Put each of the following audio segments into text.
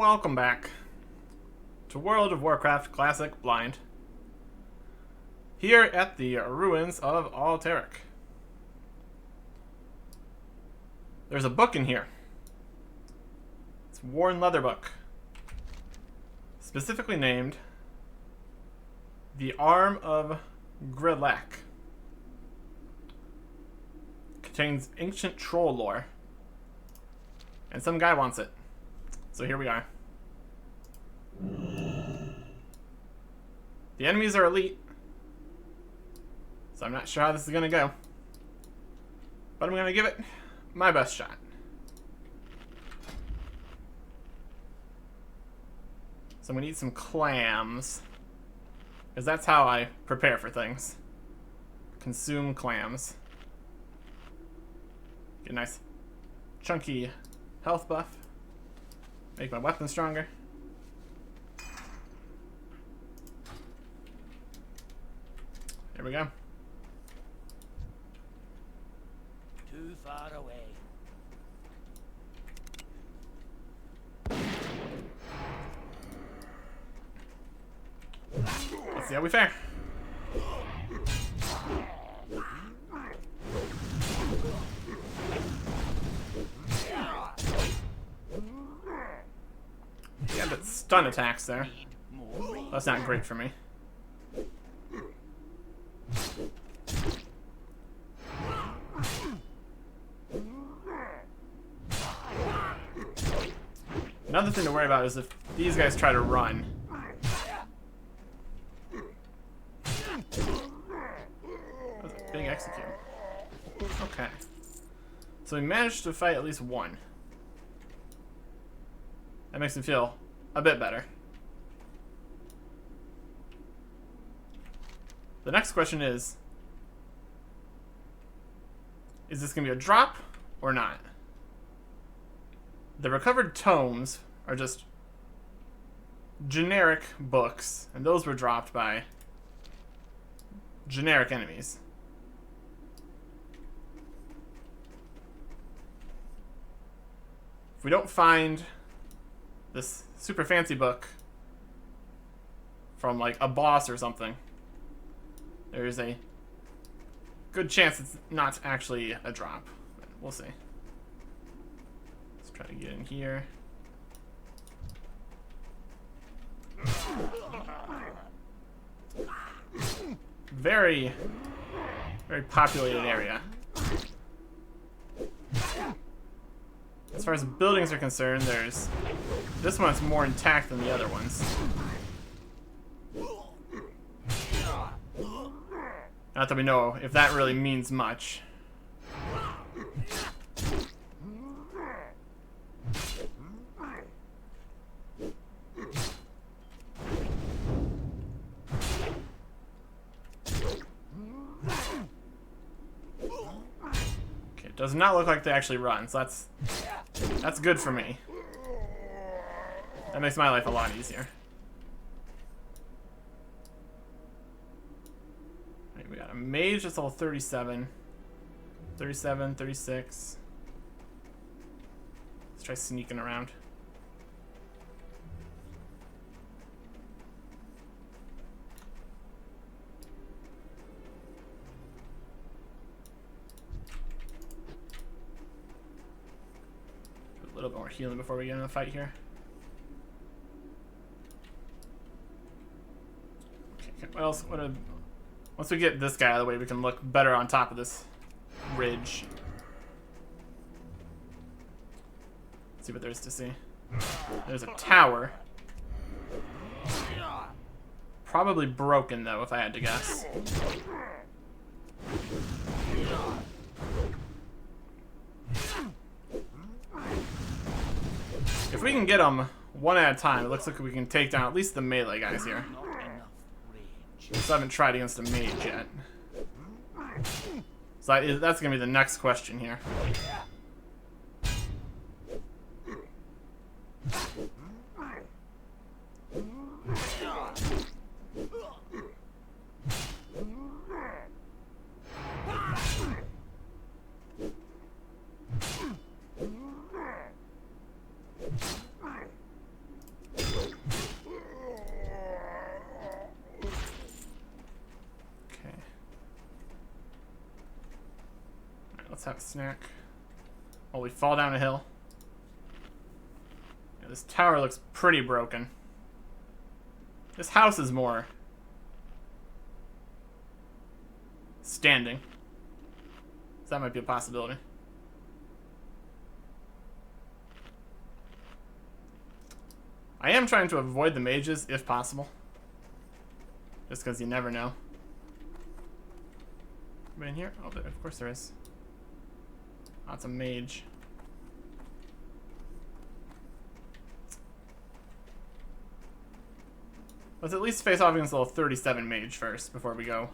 Welcome back to World of Warcraft Classic Blind, here at the ruins of Alterac. There's a book in here. It's a worn leather book, specifically named The Arm of Grelak. Contains ancient troll lore, and some guy wants it. So here we are. The enemies are elite, so I'm not sure how this is gonna go, but I'm gonna give it my best shot. So I'm gonna eat some clams, because that's how I prepare for things. Consume clams. Get a nice chunky health buff. Make my weapon stronger. There we go. Too far away. Let's see how we fare. Yeah, but stun attacks there. That's not great for me. Another thing to worry about is if these guys try to run. That's a big execute. Okay. So we managed to fight at least one. That makes me feel a bit better. The next question is this going to be a drop or not? The recovered tomes are just generic books, and those were dropped by generic enemies. If we don't find this super fancy book from like a boss or something, there's a good chance it's not actually a drop. But we'll see. Let's try to get in here. Very, very populated area. As far as buildings are concerned, there's this one's more intact than the other ones. Not that we know if that really means much. Okay, it does not look like they actually run, so that's good for me. That makes my life a lot easier. Right, we got a mage that's all 37. 37, 36. Let's try sneaking around. Do a little bit more healing before we get in the fight here. What else? Once we get this guy out of the way, we can look better on top of this ridge. Let's see what there's to see. There's a tower. Probably broken, though, if I had to guess. If we can get them one at a time, it looks like we can take down at least the melee guys here. So I haven't tried against a mage yet. So that's going to be the next question here. Let's have a snack. While we fall down a hill. Yeah, this tower looks pretty broken. This house is more standing. So that might be a possibility. I am trying to avoid the mages if possible. Just because you never know. Anybody in here? Oh, of course there is. Oh, it's a mage. Let's at least face off against level 37 mage first before we go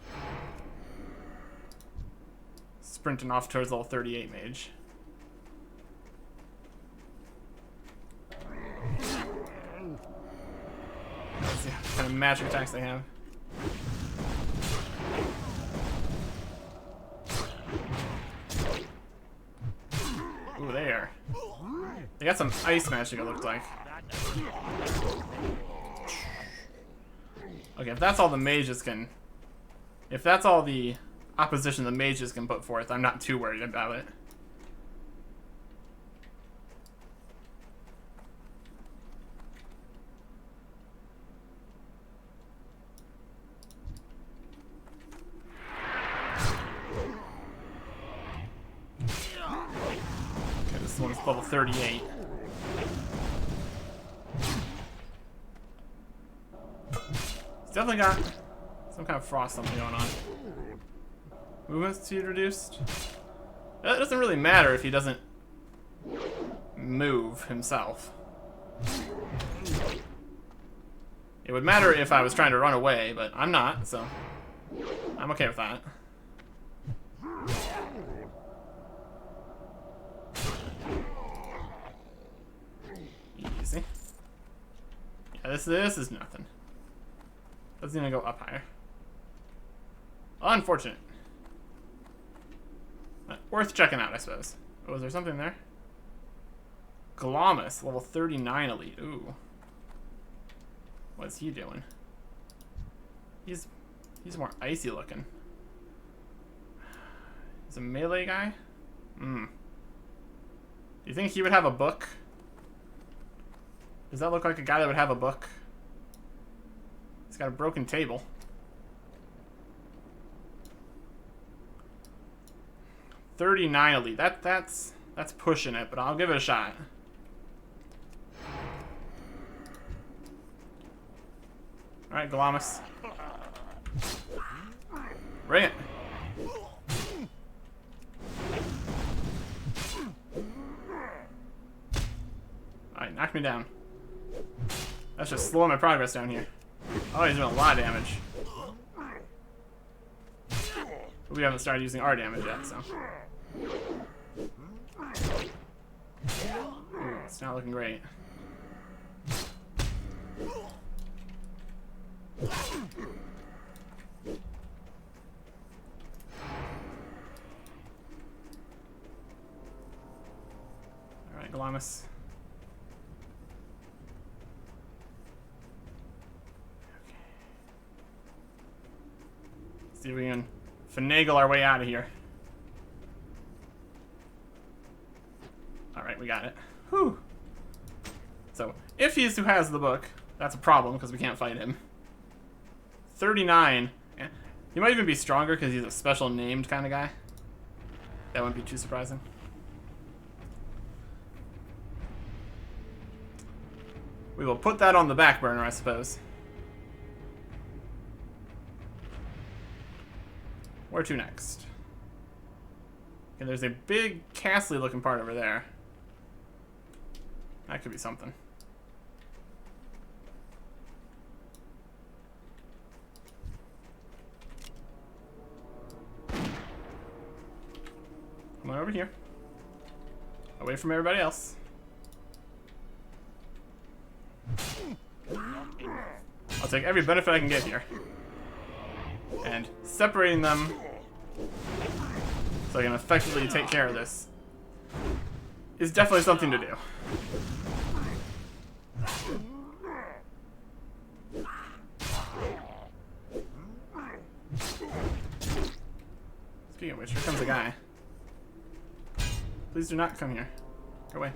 sprinting off towards level 38 mage. Let's see what kind of magic attacks they have. Ooh, there. They got some ice magic, it looked like. Okay, if that's all the mages can... If that's all the opposition the mages can put forth, I'm not too worried about it. Okay, this one's level 38. It's definitely got some kind of frost something going on. Movement speed reduced. That doesn't really matter if he doesn't move himself. It would matter if I was trying to run away, but I'm not, so I'm okay with that. Easy. Yeah, this is nothing. Doesn't even go up higher. Unfortunate. But worth checking out, I suppose. Oh, is there something there? Glamis, level 39 elite. Ooh. What's he doing? He's more icy looking. He's a melee guy? Hmm. Do you think he would have a book? Does that look like a guy that would have a book? He's got a broken table. $39 elite. That's pushing it, but I'll give it a shot. All right, Glamis. Bring it. All right, knock me down. That's just slowing my progress down here. Oh, he's doing a lot of damage. But we haven't started using our damage yet, so. Ooh, it's not looking great. Alright, Glamis. See if we can finagle our way out of here. Alright, we got it. Whew. So, if he's who has the book, that's a problem because we can't fight him. 39. He might even be stronger because he's a special named kind of guy. That wouldn't be too surprising. We will put that on the back burner, I suppose. Where to next? Okay, there's a big castle looking part over there. That could be something. Come on over here. Away from everybody else. I'll take every benefit I can get here. And separating them so I can effectively take care of this is definitely something to do. Speaking of which, here comes a guy. Please do not come here. Go away.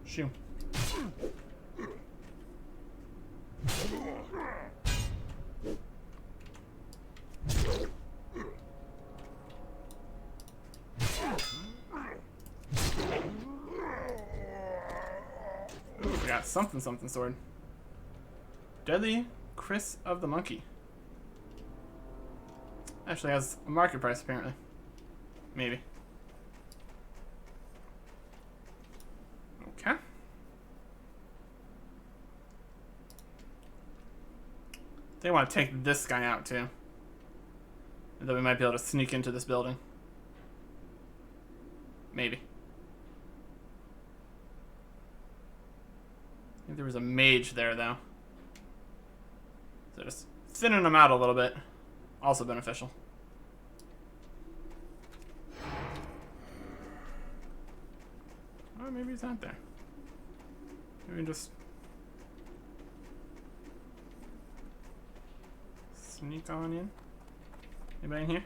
Shoo. Ooh, we got something sword. Deadly Chris of the Monkey. Actually has a market price apparently. Maybe. Okay. They want to take this guy out too. And then we might be able to sneak into this building. Maybe. I think there was a mage there though. So just thinning them out a little bit. Also beneficial. Oh, maybe he's not there. Maybe we can just sneak on in. Anybody in here?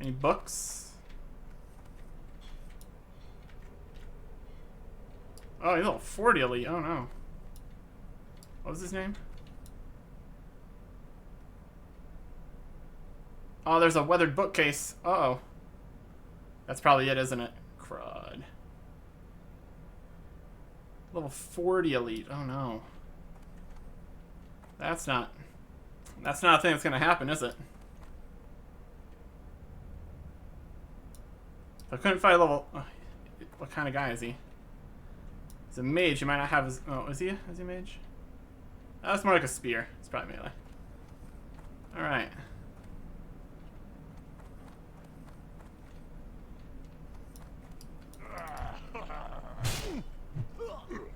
Any books? Oh, he's level 40 elite. Oh no. What was his name? Oh, there's a weathered bookcase. Uh-oh. That's probably it, isn't it? Crud. Level 40 elite. Oh no. That's not a thing that's gonna happen, is it? If I couldn't fight a level... what kind of guy is he? He's a mage. He might not have his... Oh, is he a mage? That's more like a spear. It's probably melee. Alright.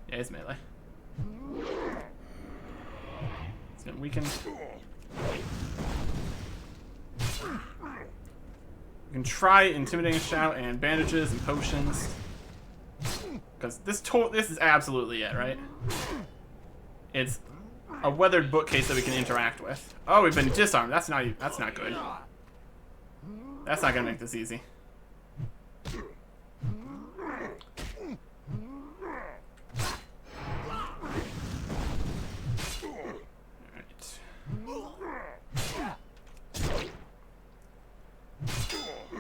Yeah, he's melee. He's been weakened. We can try intimidating shout and bandages and potions. Because this is absolutely it, right? It's a weathered bookcase that we can interact with. Oh, we've been disarmed. That's not good. That's not gonna make this easy.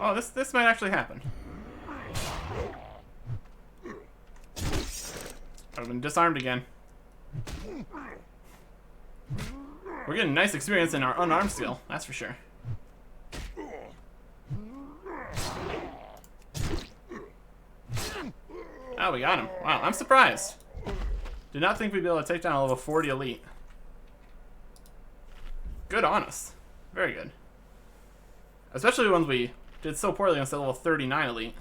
Oh, this might actually happen. I've been disarmed again. We're getting nice experience in our unarmed skill, that's for sure. Oh, we got him. Wow, I'm surprised. Did not think we'd be able to take down a level 40 elite. Good on us. Very good. Especially ones we did so poorly against the level 39 elite.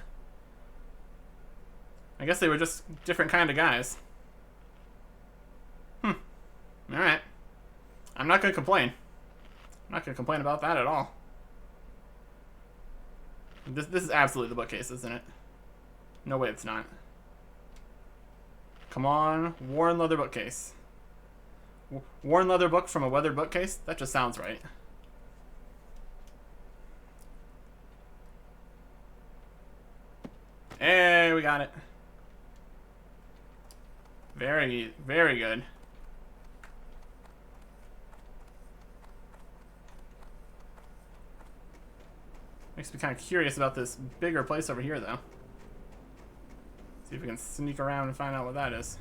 I guess they were just different kind of guys. Alright. I'm not gonna complain. I'm not gonna complain about that at all. This is absolutely the bookcase, isn't it? No way it's not. Come on, worn leather bookcase. Worn leather book from a weathered bookcase? That just sounds right. Hey, we got it. Very, very good. Makes me kind of curious about this bigger place over here, though. See if we can sneak around and find out what that is.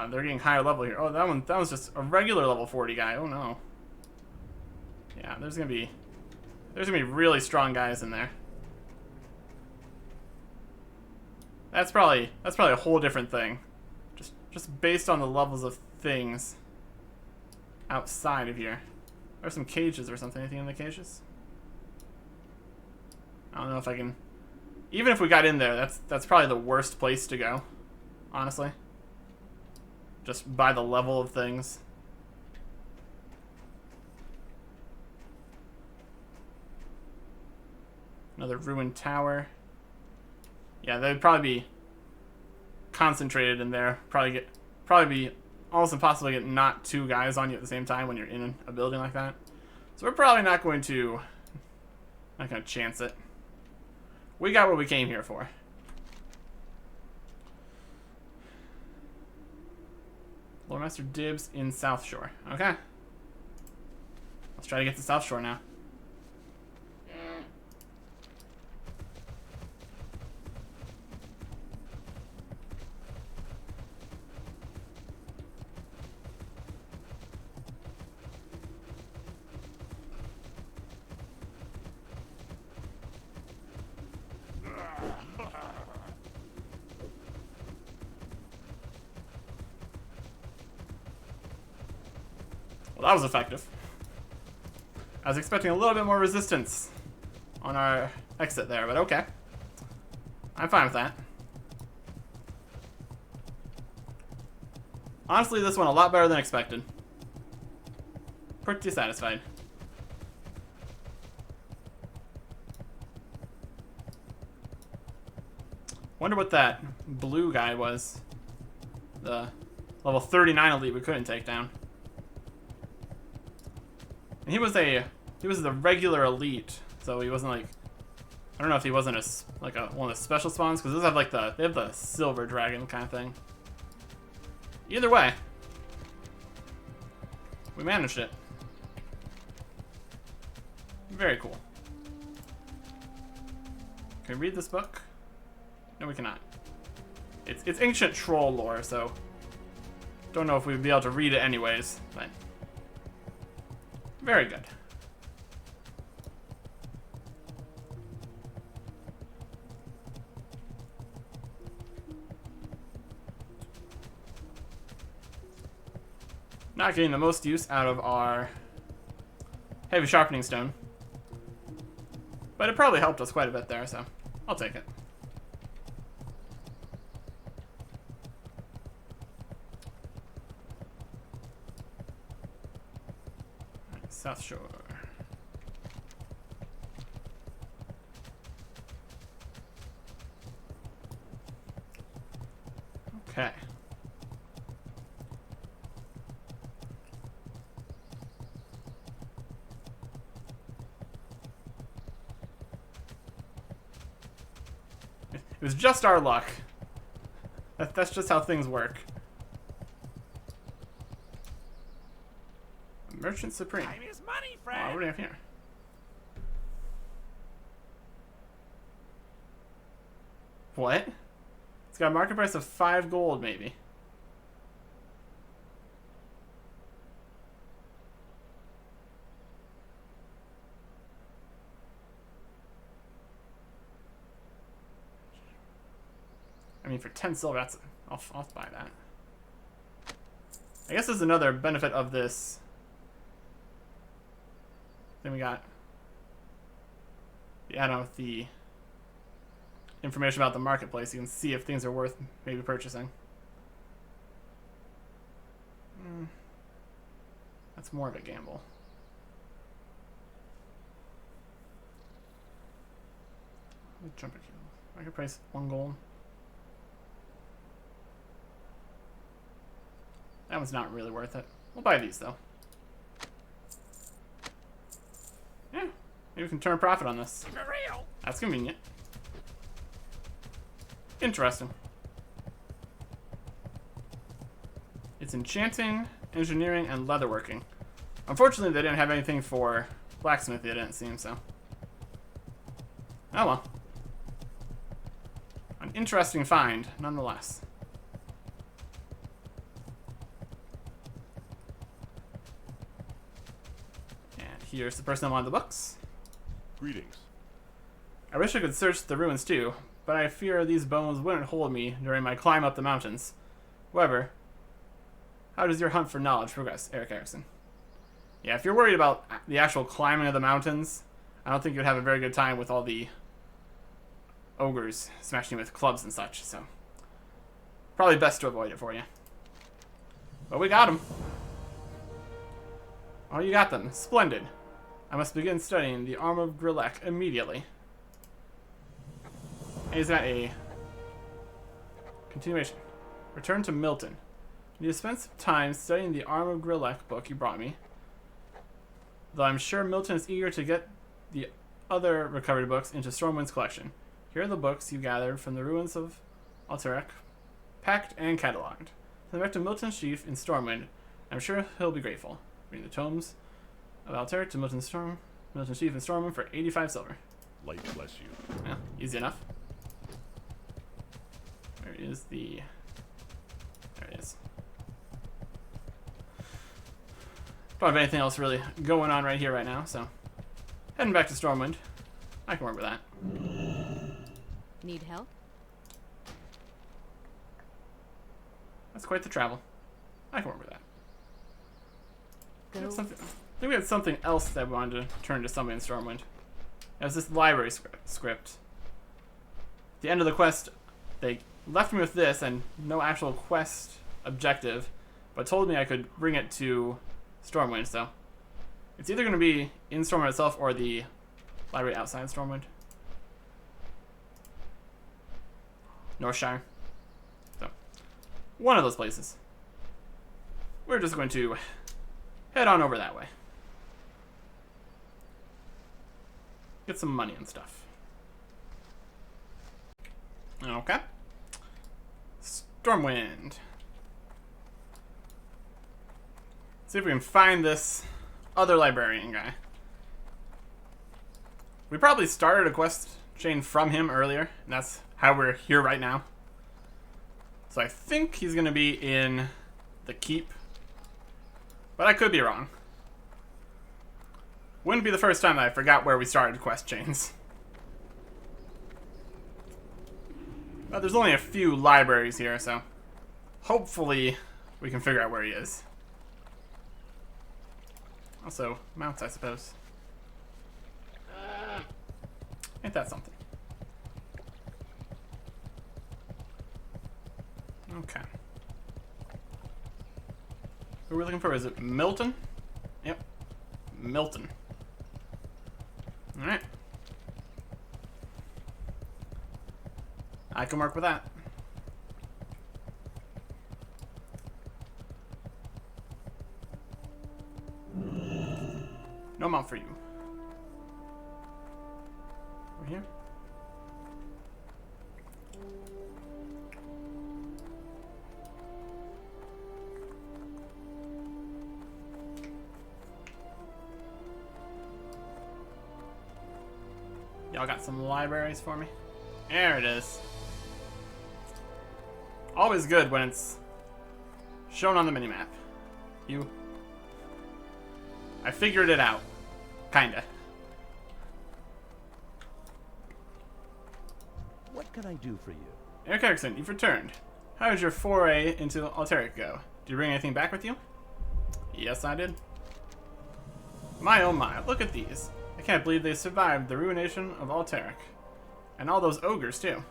They're getting higher level here. Oh, that was just a regular level 40 guy. Oh no. Yeah, there's gonna be really strong guys in there. That's probably a whole different thing. Just based on the levels of things outside of here. There's some cages or something. Anything in the cages? I don't know if I can... Even if we got in there, that's probably the worst place to go. Honestly. Just by the level of things. Another ruined tower. Yeah, they'd probably be concentrated in there. Probably be almost impossible to get not 2 guys on you at the same time when you're in a building like that. So we're probably not going to chance it. We got what we came here for. Lord Master dibs in South Shore. Okay. Let's try to get to South Shore now. Well, that was effective. I was expecting a little bit more resistance on our exit there, but okay. I'm fine with that. Honestly, this went a lot better than expected. Pretty satisfied. Wonder what that blue guy was. The level 39 elite we couldn't take down. And he was the regular elite, so he wasn't like, I don't know if he wasn't one of the special spawns, because they have the silver dragon kind of thing. Either way, we managed it. Very cool. Can we read this book? No, we cannot. It's ancient troll lore, so don't know if we'd be able to read it anyways, but very good. Not getting the most use out of our heavy sharpening stone, but it probably helped us quite a bit there, so I'll take it. South Shore. Okay. It was just our luck. That's just how things work. Merchant Supreme. Time is money, friend. Oh, what do we have here? What? It's got a market price of 5 gold, maybe. I mean, for 10 silver, I'll buy that. I guess there's another benefit of this. Then we got the add-on with the information about the marketplace. You can see if things are worth maybe purchasing. That's more of a gamble. Jumper kill. Market price 1 gold. That one's not really worth it. We'll buy these though. Yeah, maybe we can turn a profit on this. For real. That's convenient. Interesting. It's enchanting, engineering, and leatherworking. Unfortunately, they didn't have anything for blacksmithing, it didn't seem so. Oh well. An interesting find, nonetheless. Here's the person that wanted the books. Greetings. I wish I could search the ruins too, but I fear these bones wouldn't hold me during my climb up the mountains. However, how does your hunt for knowledge progress, Eric Erickson? Yeah, if you're worried about the actual climbing of the mountains, I don't think you'd have a very good time with all the ogres smashing you with clubs and such, so probably best to avoid it for you. But we got them. Oh, you got them. Splendid. I must begin studying the Arm of Grillek immediately. And he's got a continuation. Return to Milton. You spent some time studying the Arm of Grillek book you brought me. Though I'm sure Milton is eager to get the other recovered books into Stormwind's collection. Here are the books you gathered from the ruins of Alterac, packed and catalogued. Send back to Milton's chief in Stormwind. I'm sure he'll be grateful. Bring the tomes of Alterac to Milton's chief in Stormwind for 85 silver. Light bless you. Yeah, easy enough. Where is the... There it is. Don't have anything else really going on right here right now, so... Heading back to Stormwind. I can work with that. Need help? That's quite the travel. I can work with that. Go. I think we had something else that we wanted to turn to somebody in Stormwind. It was this library script. At the end of the quest, they left me with this and no actual quest objective, but told me I could bring it to Stormwind, so it's either going to be in Stormwind itself or the library outside Stormwind. Northshire. So, one of those places. We're just going to head on over that way. Get some money and stuff. Okay. Stormwind. See if we can find this other librarian guy. We probably started a quest chain from him earlier, and that's how we're here right now. So I think he's going to be in the keep, but I could be wrong. Wouldn't be the first time that I forgot where we started quest chains. But there's only a few libraries here, so hopefully we can figure out where he is. Also, mounts, I suppose. Ain't that something? Okay. Who are we looking for? Is it Milton? Yep. Milton. Alright. I can work with that. No mount for you. Over here. Y'all got some libraries for me? There it is. Always good when it's shown on the minimap. I figured it out. Kinda. What can I do for you? Eric Erickson, you've returned. How did your foray into Alterac go? Did you bring anything back with you? Yes, I did. My oh my, look at these. I can't believe they survived the ruination of Alterac. And all those ogres, too.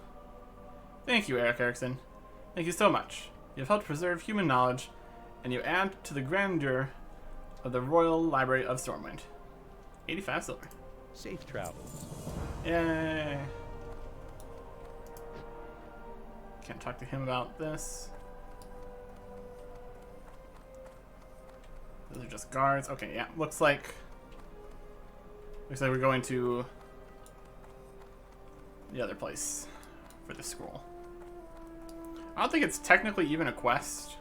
Thank you, Eric Erickson. Thank you so much. You have helped preserve human knowledge, and you add to the grandeur of the Royal Library of Stormwind. 85 silver. Safe travels. Yay. Can't talk to him about this. Those are just guards. Okay, yeah. Looks like we're going to the other place for the scroll. I don't think it's technically even a quest.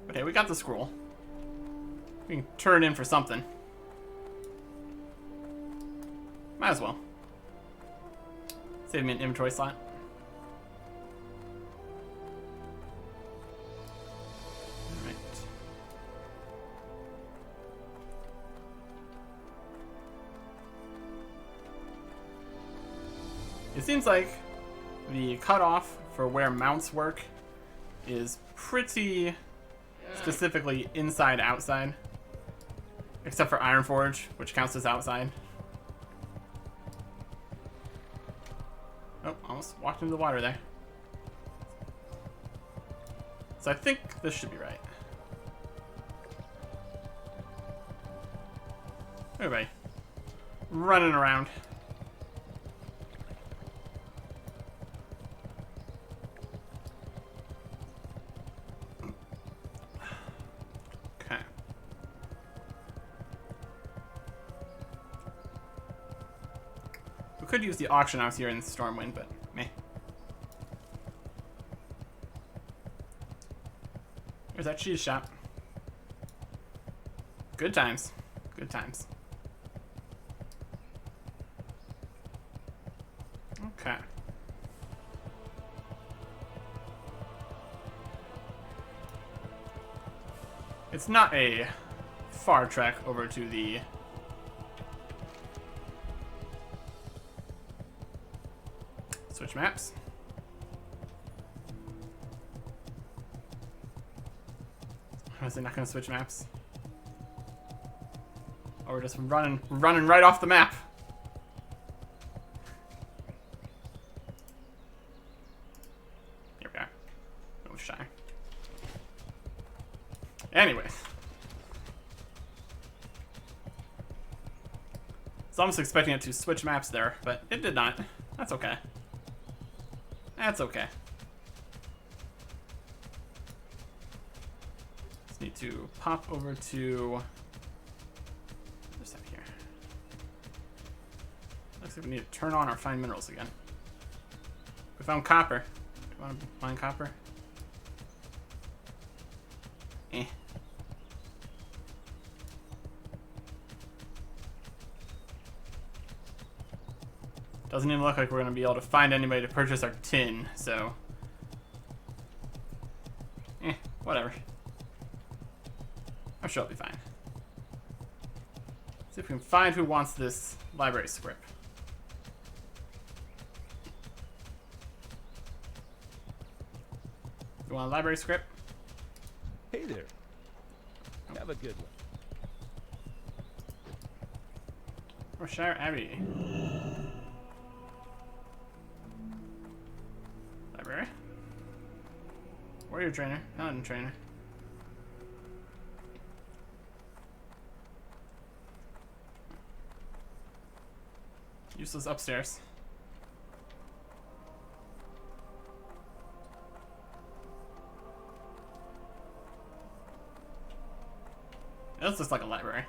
But hey, we got the scroll. We can turn it in for something. Might as well. Save me an inventory slot. Alright. It seems like the cutoff for where mounts work is pretty specifically inside outside, except for Ironforge, which counts as outside. Oh, almost walked into the water there. So I think this should be right. Everybody running around. could use the auction house here in Stormwind, but meh. There's that cheese shop. Good times. Good times. Okay. It's not a far trek over to the switch maps. Was it not going to switch maps? Or we're just running right off the map. Here we are. No shy. Anyways. So I'm just expecting it to switch maps there, but it did not. That's okay. That's okay. Just need to pop over to this up here. Looks like we need to turn on our fine minerals again. We found copper. Do you want to mine copper? Eh. Doesn't even look like we're going to be able to find anybody to purchase our tin, so... whatever. I'm sure it'll be fine. See if we can find who wants this library script. You want a library script? Hey there. Have a good one. Roshire Abbey. Library. Warrior trainer. Paladin trainer. Useless upstairs. This looks like a library.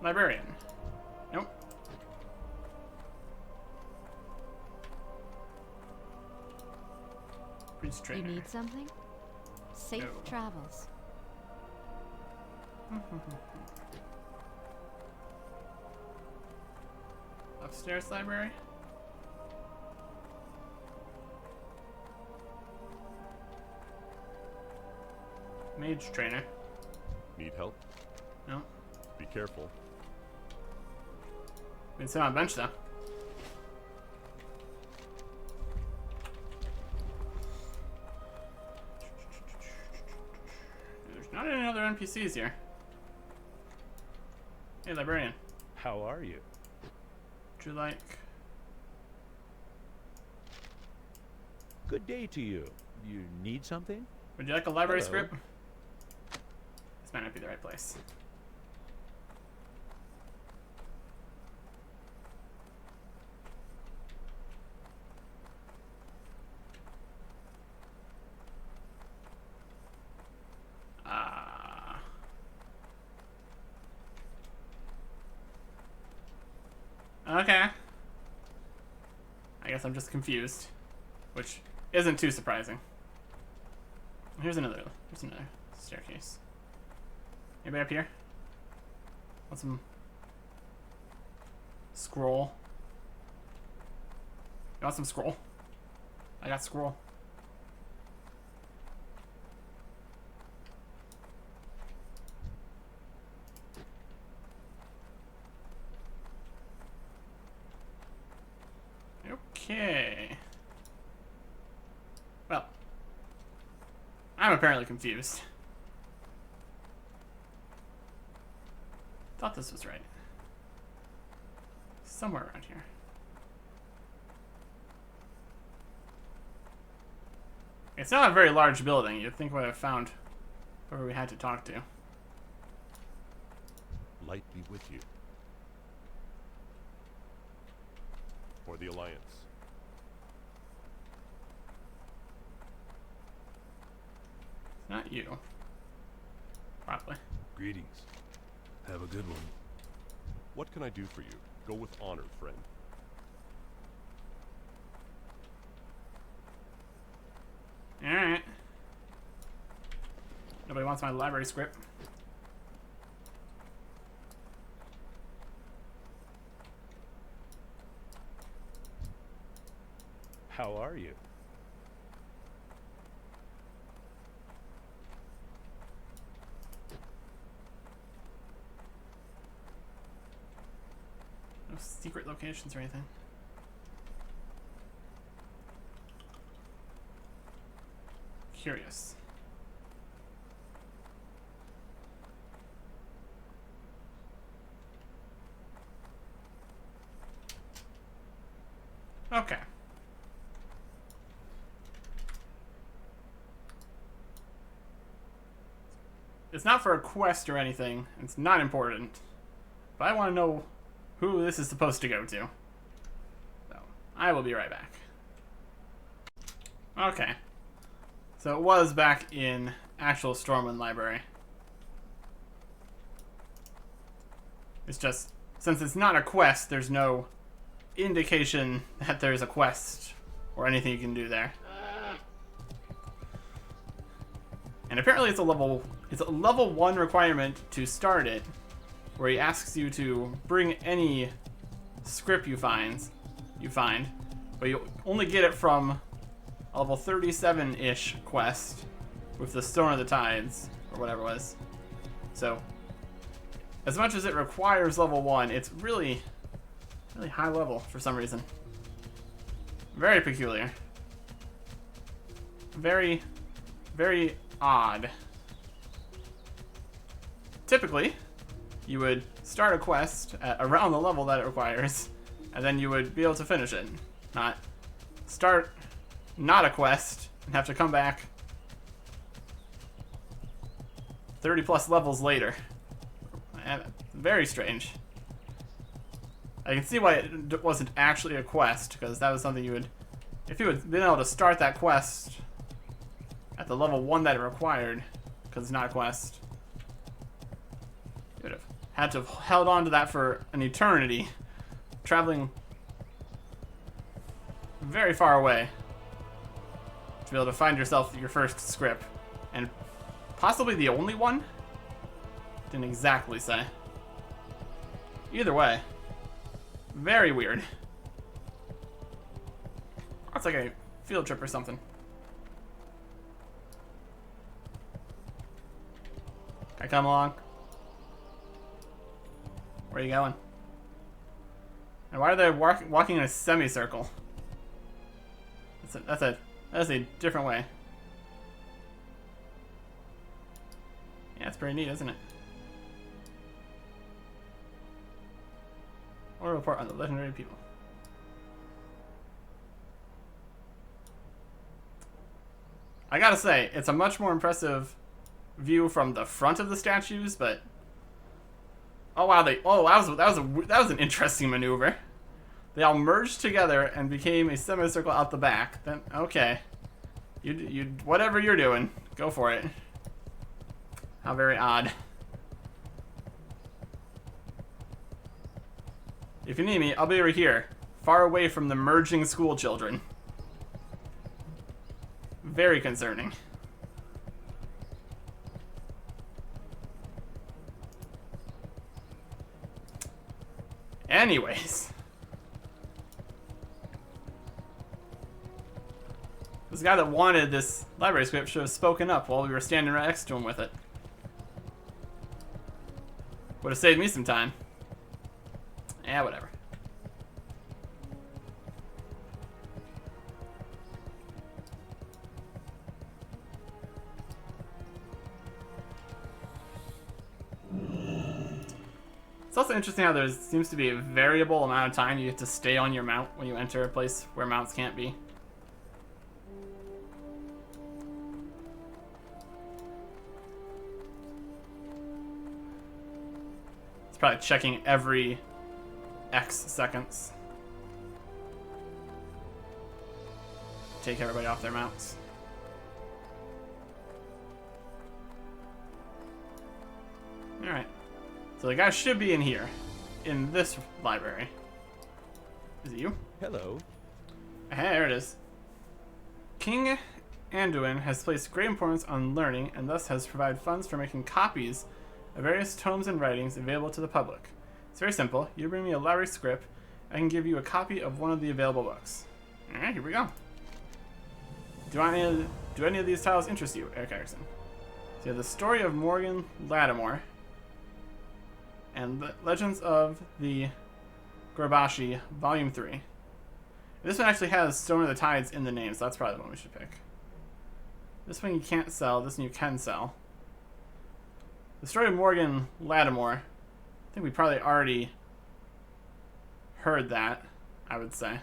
Librarian. Nope. Priest trainer. You need something? Safe No. travels. Upstairs library. Mage trainer. Need help? No. Be careful. We can sit on a bench though. There's not any other NPCs here. Hey, librarian. How are you? Would you like? Good day to you. You need something? Would you like a library Hello. script? This might not be the right place. Okay. I guess I'm just confused, which isn't too surprising. Here's another staircase. Anybody up here? Want some scroll? You want some scroll? I got scroll. Okay. Well, I'm apparently confused. Thought this was right. Somewhere around here. It's not a very large building. You'd think we would have found whoever we had to talk to. Light be with you. For the Alliance. It's not you. Probably. Greetings. Have a good one. What can I do for you? Go with honor, friend. Alright. Nobody wants my library script. How are you? No secret locations or anything. Curious. Okay. It's not for a quest or anything. It's not important. But I want to know who this is supposed to go to. So, I will be right back. Okay. So it was back in actual Stormwind Library. It's just, since it's not a quest, there's no indication that there's a quest or anything you can do there. And apparently it's a level 1 requirement to start it, where he asks you to bring any script you find, but you only get it from a level 37-ish quest with the Stone of the Tides, or whatever it was. So, as much as it requires level 1, it's really high level for some reason. Very peculiar. Very, very odd. Typically, you would start a quest at around the level that it requires, and then you would be able to finish it. Not start not a quest and have to come back 30 plus levels later. Very strange. I can see why it wasn't actually a quest, because that was something you would, if you had been able to start that quest at the level 1 that it required, because it's not a quest, you would have had to have held on to that for an eternity, traveling very far away to be able to find yourself your first script, and possibly the only one? Didn't exactly say. Either way, very weird. That's like a field trip or something. Can I come along? Where are you going? And why are they walking in a semicircle? That's a different way. Yeah, it's pretty neat, isn't it? Or report on the legendary people. I gotta say, it's a much more impressive view from the front of the statues, but oh wow, that was an interesting maneuver. They all merged together and became a semicircle out the back. Then okay, you whatever you're doing, go for it. How very odd. If you need me, I'll be over here, far away from the merging school children. Very concerning. Anyways. This guy that wanted this library script should have spoken up while we were standing right next to him with it. Would have saved me some time. Yeah, whatever. It's also interesting how there seems to be a variable amount of time you get to stay on your mount when you enter a place where mounts can't be. It's probably checking every X seconds. Take everybody off their mounts. Alright. So the guy should be in here. in this library. Is it you? Hello. Hey, there it is. King Anduin has placed great importance on learning and thus has provided funds for making copies of various tomes and writings available to the public. It's very simple. You bring me a library script, I can give you a copy of one of the available books. Alright, here we go. Do any of these titles interest you, Eric Erickson? So you have the story of Morgan Lattimore and Legends of the Gorbashi, Volume 3. This one actually has Stone of the Tides in the name, so that's probably the one we should pick. This one you can't sell, this one you can sell. The story of Morgan Lattimore, I think we probably already heard that, I would say.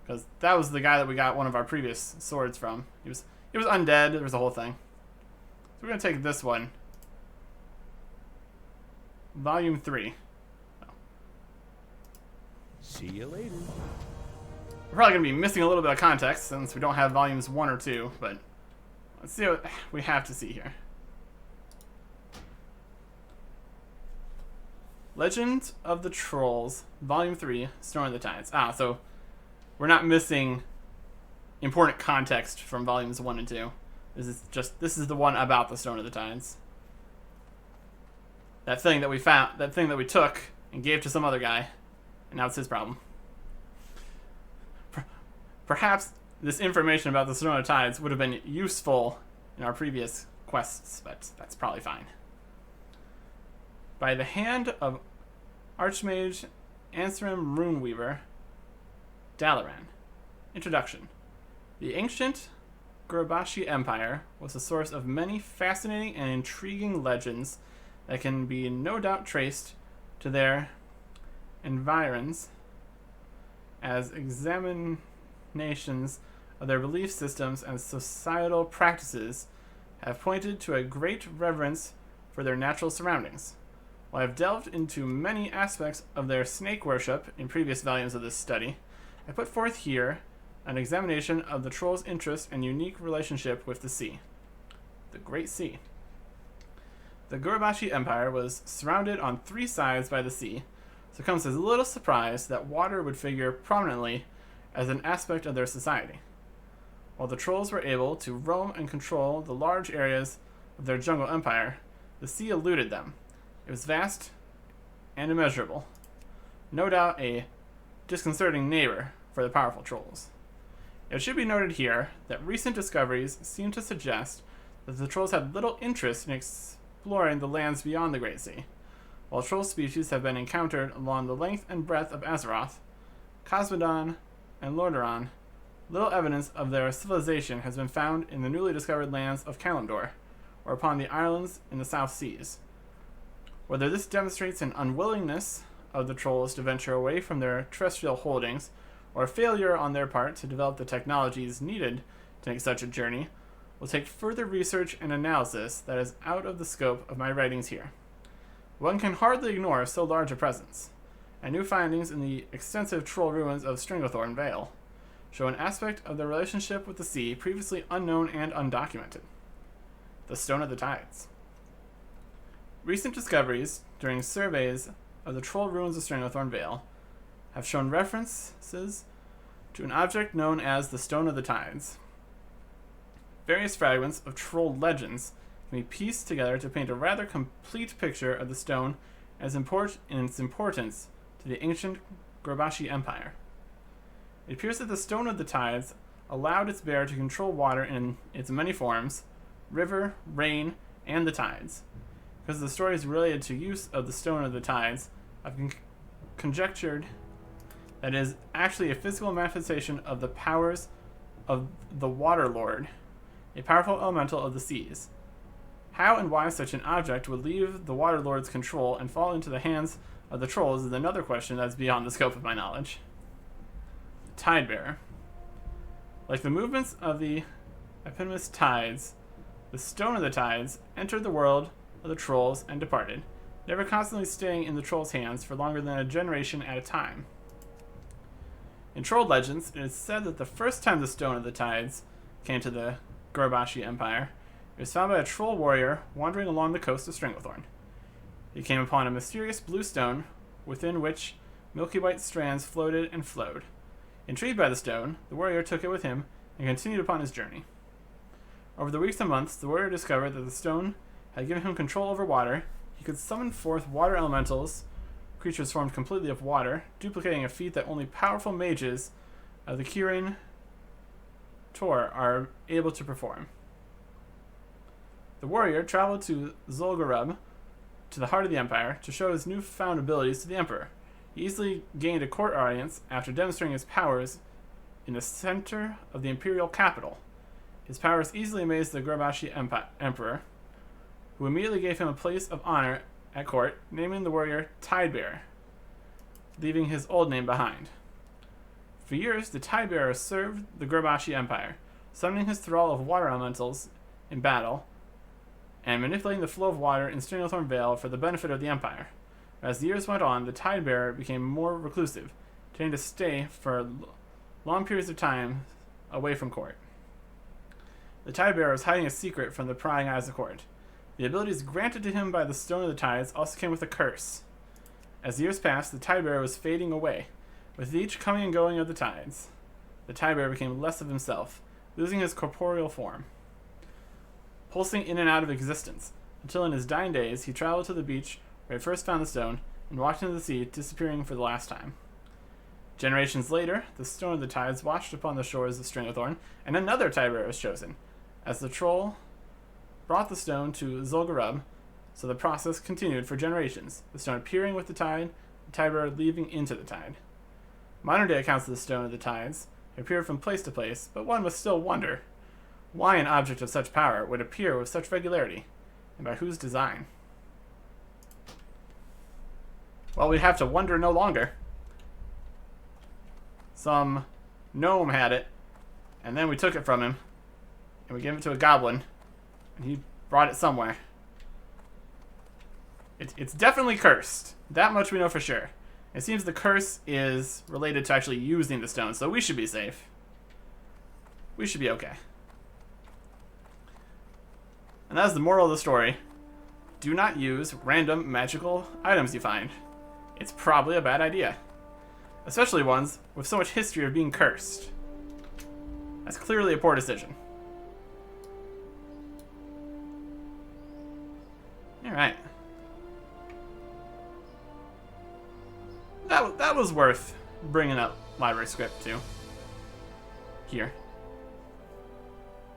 Because that was the guy that we got one of our previous swords from. He was undead, there was a whole thing. So we're going to take this one. Volume 3. See you later. We're probably going to be missing a little bit of context since we don't have volumes 1 or 2, but let's see what we have to see here. Legend of the Trolls, Volume 3, Stone of the Tides. Ah, so we're not missing important context from volumes 1 and 2. This is the one about the Stone of the Tides. That thing that we found, that thing that we took and gave to some other guy, and now it's his problem. Perhaps this information about the Stone of the Tides would have been useful in our previous quests, but that's probably fine. By the hand of Archmage Ansrim Runeweaver, Dalaran. Introduction. The ancient Gorbashi Empire was the source of many fascinating and intriguing legends that can be no doubt traced to their environs as examinations of their belief systems and societal practices have pointed to a great reverence for their natural surroundings. While I've delved into many aspects of their snake worship in previous volumes of this study, I put forth here an examination of the troll's interest and unique relationship with the sea. The Great Sea. The Gorbashi Empire was surrounded on 3 sides by the sea, so it comes as little surprise that water would figure prominently as an aspect of their society. While the trolls were able to roam and control the large areas of their jungle empire, the sea eluded them. It was vast and immeasurable. No doubt a disconcerting neighbor for the powerful trolls. It should be noted here that recent discoveries seem to suggest that the trolls had little interest in exploring the lands beyond the Great Sea. While troll species have been encountered along the length and breadth of Azeroth, Cosmodon, and Lordaeron, little evidence of their civilization has been found in the newly discovered lands of Kalimdor, or upon the islands in the South Seas. Whether this demonstrates an unwillingness of the trolls to venture away from their terrestrial holdings, or a failure on their part to develop the technologies needed to make such a journey, will take further research and analysis that is out of the scope of my writings here. One can hardly ignore so large a presence, and new findings in the extensive troll ruins of Stranglethorn Vale show an aspect of their relationship with the sea previously unknown and undocumented. The Stone of the Tides. Recent discoveries during surveys of the troll ruins of Stranglethorn Vale have shown references to an object known as the Stone of the Tides. Various fragments of troll legends can be pieced together to paint a rather complete picture of the stone and its importance to the ancient Gorbashi Empire. It appears that the Stone of the Tides allowed its bearer to control water in its many forms, river, rain, and the tides. Because the story is related to use of the Stone of the Tides, I've conjectured that it is actually a physical manifestation of the powers of the Water Lord, a powerful elemental of the seas. How and why such an object would leave the Water Lord's control and fall into the hands of the trolls is another question that's beyond the scope of my knowledge. The Tidebearer. Like the movements of the eponymous tides, the Stone of the Tides entered the world of the trolls and departed, never constantly staying in the trolls' hands for longer than a generation at a time. In troll legends, it is said that the first time the Stone of the Tides came to the Gorbashi Empire, it was found by a troll warrior wandering along the coast of Stranglethorn. He came upon a mysterious blue stone within which milky white strands floated and flowed. Intrigued by the stone, the warrior took it with him and continued upon his journey. Over the weeks and months, the warrior discovered that the stone had given him control over water. He could summon forth water elementals, creatures formed completely of water, duplicating a feat that only powerful mages of the Kirin Tor are able to perform. The warrior traveled to Zul'Gurub, to the heart of the Empire, to show his newfound abilities to the Emperor. He easily gained a court audience after demonstrating his powers in the center of the imperial capital. His powers easily amazed the Gurbashi Emperor, who immediately gave him a place of honor at court, naming the warrior Tidebearer, leaving his old name behind. For years, the Tidebearer served the Gurbashi Empire, summoning his thrall of water elementals in battle, and manipulating the flow of water in Stranglethorn Vale for the benefit of the Empire. As the years went on, the Tidebearer became more reclusive, tending to stay for long periods of time away from court. The Tidebearer was hiding a secret from the prying eyes of court. The abilities granted to him by the Stone of the Tides also came with a curse. As the years passed, the Tidebearer was fading away. With each coming and going of the tides, the Tidebearer became less of himself, losing his corporeal form, pulsing in and out of existence, until in his dying days he traveled to the beach where he first found the stone and walked into the sea, disappearing for the last time. Generations later, the Stone of the Tides washed upon the shores of Stranglethorn, and another Tidebearer was chosen. As the troll brought the stone to Zul'Gurub, so the process continued for generations, the stone appearing with the tide, the Tidebearer leaving into the tide. Modern-day accounts of the Stone of the Tides appear from place to place, but one must still wonder why an object of such power would appear with such regularity, and by whose design. Well, we'd have to wonder no longer. Some gnome had it, and then we took it from him, and we gave it to a goblin, and he brought it somewhere. It's definitely cursed. That much we know for sure. It seems the curse is related to actually using the stone, so we should be safe. We should be okay. And that's the moral of the story. Do not use random magical items you find. It's probably a bad idea. Especially ones with so much history of being cursed. That's clearly a poor decision. Alright. That was worth bringing up library script to. Here.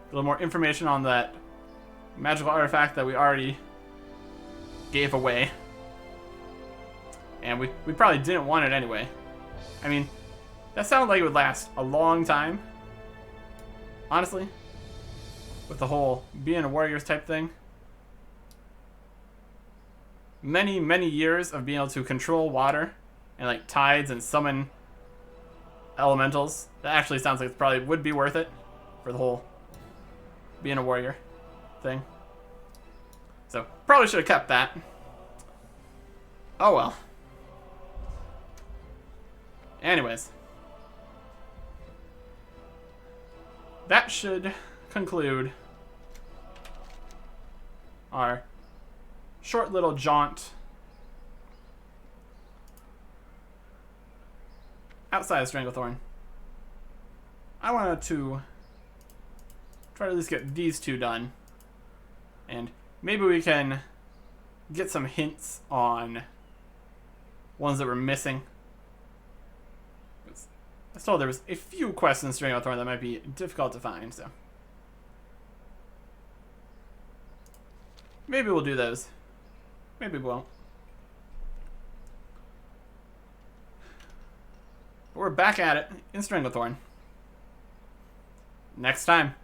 A little more information on that magical artifact that we already gave away. And we probably didn't want it anyway. I mean, that sounded like it would last a long time. Honestly. With the whole being a warriors type thing. Many, many years of being able to control water and like tides and summon elementals. That actually sounds like it probably would be worth it for the whole being a warrior thing. So probably should have kept that. Oh well. Anyways. That should conclude our short little jaunt outside of Stranglethorn. I wanted to try to at least get these two done. And maybe we can get some hints on ones that were missing. I was told there was a few quests in Stranglethorn that might be difficult to find, so maybe we'll do those. Maybe we won't. But we're back at it in Stranglethorn. Next time.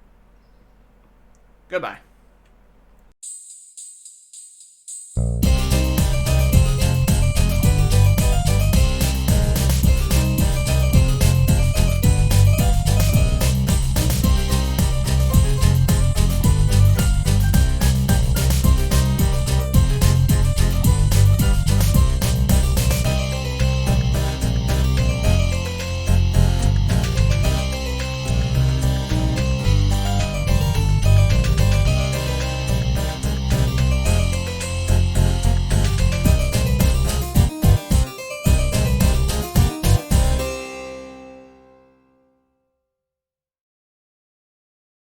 Goodbye.